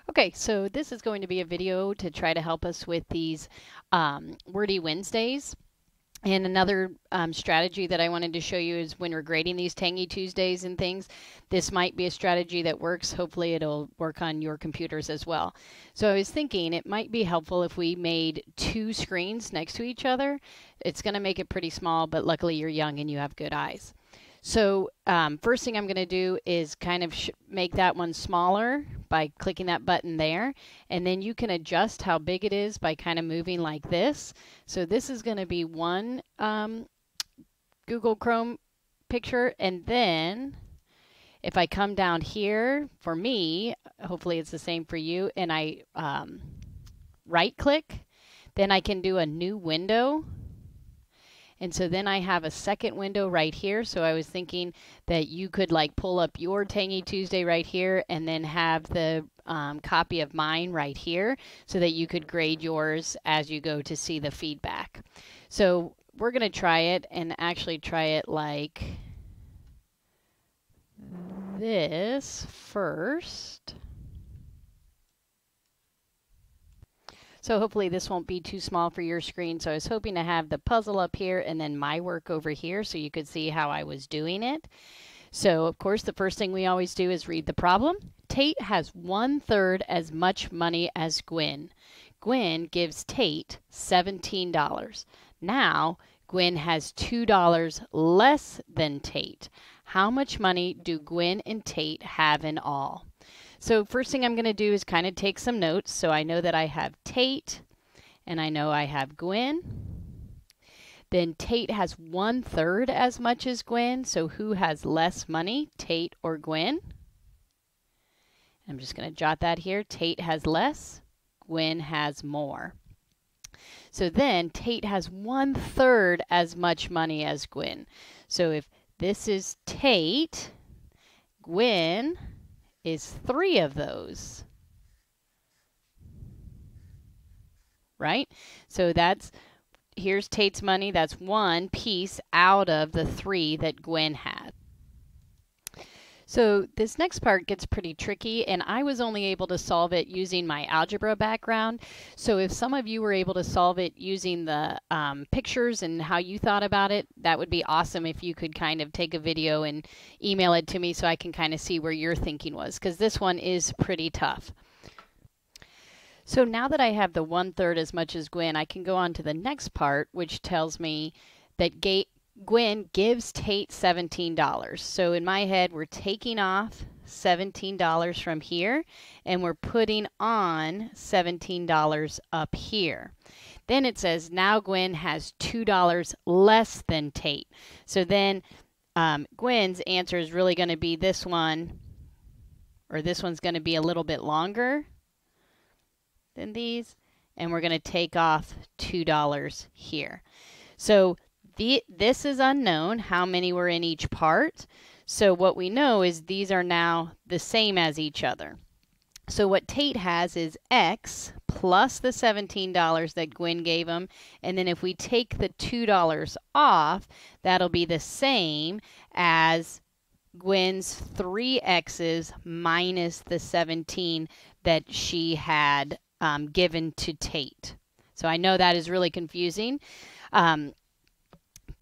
Okay, so this is going to be a video to try to help us with these Wordy Wednesdays. And another strategy that I wanted to show you is when we're grading these Tangy Tuesdays and things, this might be a strategy that works. Hopefully it'll work on your computers as well. So I was thinking it might be helpful if we made two screens next to each other. It's going to make it pretty small, but luckily you're young and you have good eyes. So first thing I'm going to do is kind of make that one smaller by clicking that button there. And then you can adjust how big it is by kind of moving like this. So this is going to be one Google Chrome picture. And then if I come down here, for me, hopefully it's the same for you, and I right click, then I can do a new window. And so then I have a second window right here. So I was thinking that you could like pull up your Tangy Tuesday right here and then have the copy of mine right here so that you could grade yours as you go to see the feedback. So we're going to try it and actually try it like this first. So hopefully this won't be too small for your screen. So I was hoping to have the puzzle up here and then my work over here so you could see how I was doing it. So of course the first thing we always do is read the problem. Tate has 1/3 as much money as Gwen. Gwen gives Tate $17. Now Gwen has $2 less than Tate. How much money do Gwen and Tate have in all? So first thing I'm going to do is kind of take some notes. So I know that I have Tate and I know I have Gwen. Then Tate has 1/3 as much as Gwen. So who has less money, Tate or Gwen? I'm just going to jot that here. Tate has less, Gwen has more. So then Tate has 1/3 as much money as Gwen. So if this is Tate, Gwen is 3 of those, right? So here's Tate's money. That's 1 piece out of the 3 that Gwen had. So this next part gets pretty tricky, and I was only able to solve it using my algebra background. So if some of you were able to solve it using the pictures and how you thought about it, that would be awesome if you could kind of take a video and email it to me so I can kind of see where your thinking was, because this one is pretty tough. So now that I have the 1/3 as much as Gwen, I can go on to the next part, which tells me that Gwen gives Tate $17. So in my head, we're taking off $17 from here, and we're putting on $17 up here. Then it says, now Gwen has $2 less than Tate. So then Gwen's answer is really going to be this one, or this one's going to be a little bit longer than these, and we're going to take off $2 here. So this is unknown, how many were in each part. So what we know is these are now the same as each other. So what Tate has is X plus the $17 that Gwen gave him. And then if we take the $2 off, that'll be the same as Gwen's 3 X's minus the 17 that she had given to Tate. So I know that is really confusing.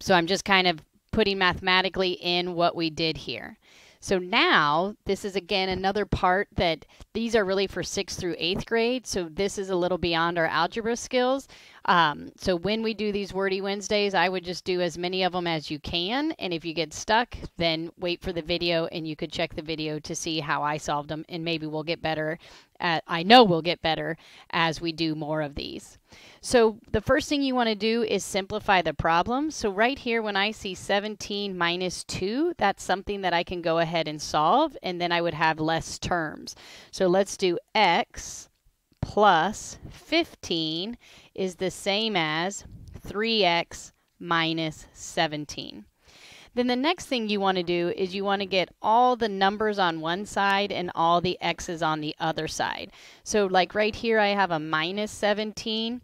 So I'm just kind of putting mathematically in what we did here. So now this is again another part that these are really for 6th through 8th grade. So this is a little beyond our algebra skills. So when we do these Wordy Wednesdays, I would just do as many of them as you can. And if you get stuck, then wait for the video and you could check the video to see how I solved them. And maybe we'll get better. I know we'll get better as we do more of these. So the first thing you want to do is simplify the problem. So right here, when I see 17 minus 2, that's something that I can go ahead and solve, and then I would have less terms. So let's do X plus 15 is the same as 3X minus 17. Then the next thing you want to do is you want to get all the numbers on one side and all the X's on the other side. So like right here, I have a minus 17.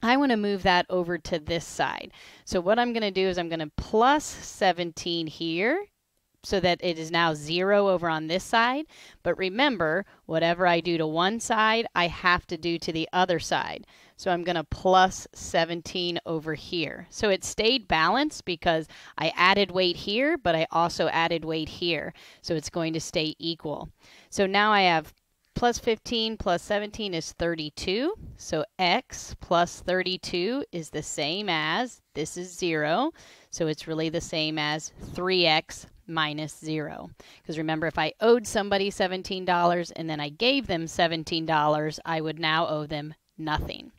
I want to move that over to this side. So what I'm going to do is I'm going to plus 17 here, so that it is now 0 over on this side. But remember, whatever I do to one side, I have to do to the other side. So I'm going to plus 17 over here. So it stayed balanced because I added weight here, but I also added weight here. So it's going to stay equal. So now I have plus 15 plus 17 is 32. So x plus 32 is the same as, this is 0. So it's really the same as 3x minus 0. Because remember, if I owed somebody $17 and then I gave them $17, I would now owe them nothing.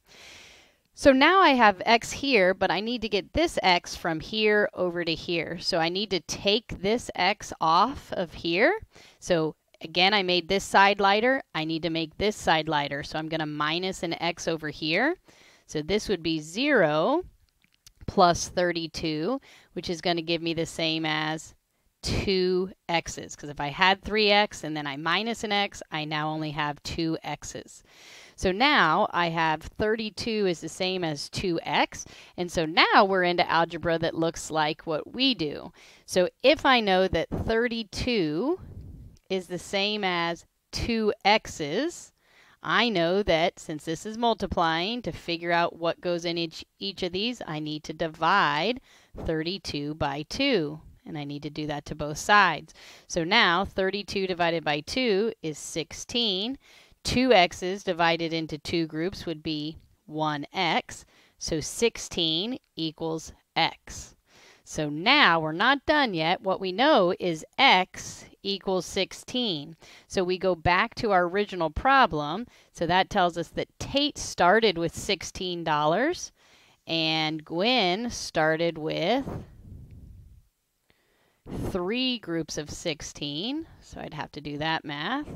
So now I have x here, but I need to get this x from here over to here. So I need to take this x off of here. So again, I made this side lighter. I need to make this side lighter. So I'm going to minus an x over here. So this would be 0 plus 32, which is going to give me the same as 2 x's. Because if I had 3x and then I minus an x, I now only have 2 x's. So now I have 32 is the same as 2x. And so now we're into algebra that looks like what we do. So if I know that 32 is the same as 2 x's, I know that since this is multiplying, to figure out what goes in each of these, I need to divide 32 by 2. And I need to do that to both sides. So now 32 divided by 2 is 16. 2 x's divided into 2 groups would be 1x. So 16 equals x. So now we're not done yet. What we know is x equals 16. So we go back to our original problem. So that tells us that Tate started with $16 and Gwen started with 3 groups of 16. So I'd have to do that math.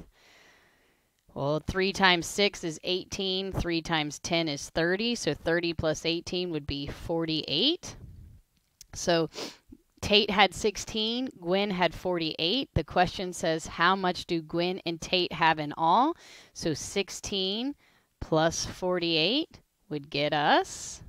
Well, 3 times 6 is 18. 3 times 10 is 30. So 30 plus 18 would be 48. So Tate had 16. Gwen had 48. The question says, how much do Gwen and Tate have in all? So 16 plus 48 would get us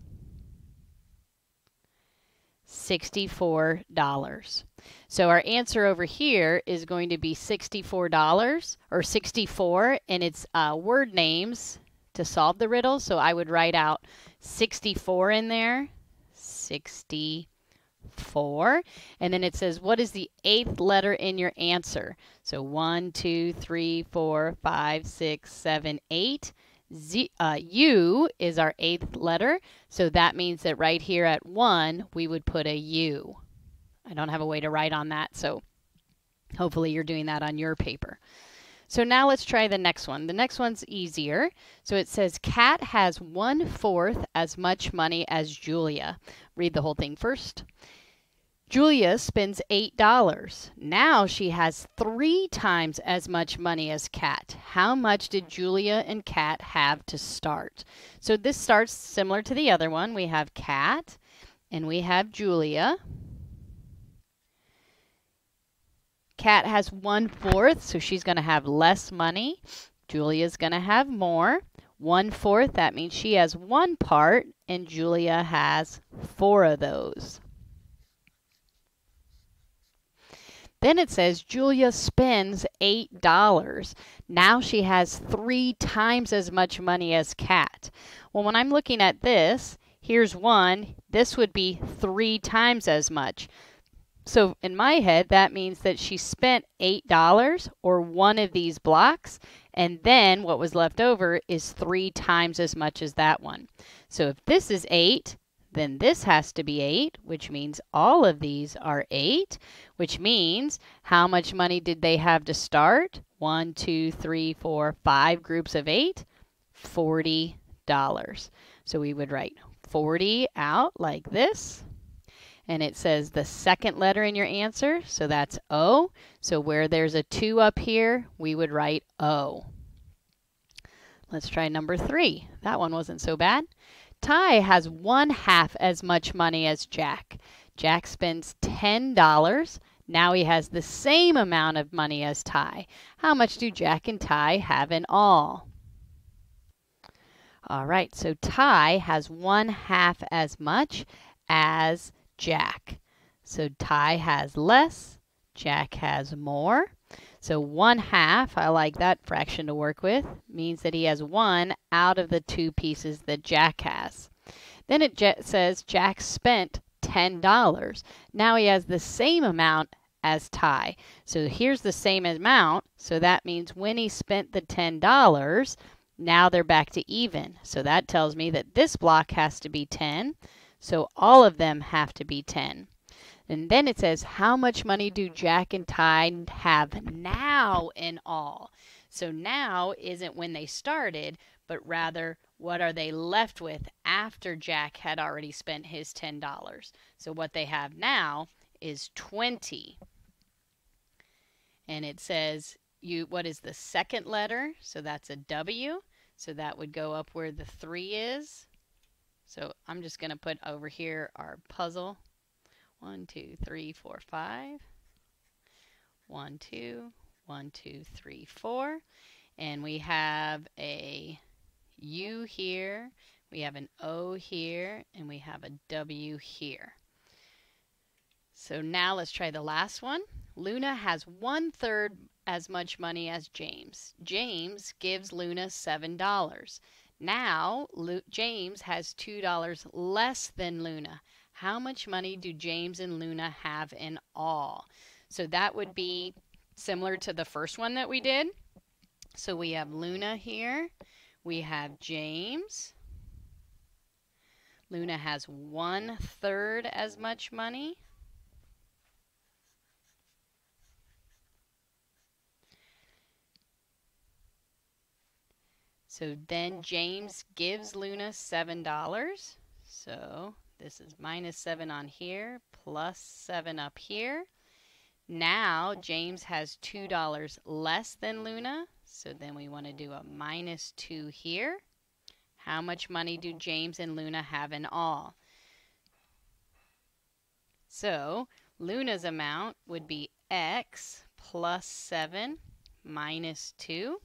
$64. So our answer over here is going to be $64 or 64, and it's word names to solve the riddle. So I would write out 64 in there, 64. And then it says, what is the 8th letter in your answer? So 1, 2, 3, 4, 5, 6, 7, 8. U is our 8th letter. So that means that right here at 1, we would put a U. I don't have a way to write on that, so hopefully you're doing that on your paper. So now let's try the next one. The next one's easier. So it says, Kat has 1/4 as much money as Julia. Read the whole thing first. Julia spends $8. Now she has 3 times as much money as Kat. How much did Julia and Kat have to start? So this starts similar to the other one. We have Kat and we have Julia. Kat has 1/4, so she's going to have less money. Julia's going to have more. 1/4, that means she has 1 part, and Julia has 4 of those. Then it says Julia spends $8. Now she has 3 times as much money as Kat. Well, when I'm looking at this, here's 1. This would be 3 times as much. So in my head, that means that she spent $8 or 1 of these blocks, and then what was left over is 3 times as much as that one. So if this is 8, then this has to be 8, which means all of these are 8, which means how much money did they have to start? 1, 2, 3, 4, 5 groups of 8, $40. So we would write 40 out like this. And it says the second letter in your answer, so that's O. So where there's a 2 up here, we would write O. Let's try number 3. That one wasn't so bad. Ty has 1/2 as much money as Jack. Jack spends $10. Now he has the same amount of money as Ty. How much do Jack and Ty have in all? All right, so Ty has 1/2 as much as Jack. So Ty has less, Jack has more. So 1/2, I like that fraction to work with, means that he has 1 out of the 2 pieces that Jack has. Then it says Jack spent $10. Now he has the same amount as Ty. So here's the same amount. So that means when he spent the $10, now they're back to even. So that tells me that this block has to be 10. So all of them have to be 10. And then it says, how much money do Jack and Ty have now in all? So now isn't when they started, but rather what are they left with after Jack had already spent his $10. So what they have now is 20. And it says, what is the second letter? So that's a W. So that would go up where the 3 is. So I'm just going to put over here our puzzle. 1, 2, 3, 4, 5. 1, 2, 1, 2, 3, 4. And we have a U here, we have an O here, and we have a W here. So now let's try the last one. Luna has 1/3 as much money as James. James gives Luna $7. Now James has $2 less than Luna. How much money do James and Luna have in all? So that would be similar to the first one that we did. So we have Luna here. We have James. Luna has 1/3 as much money. So then James gives Luna $7. So this is -7 on here, +7 up here. Now James has $2 less than Luna. So then we want to do a -2 here. How much money do James and Luna have in all? So Luna's amount would be X +7 -2.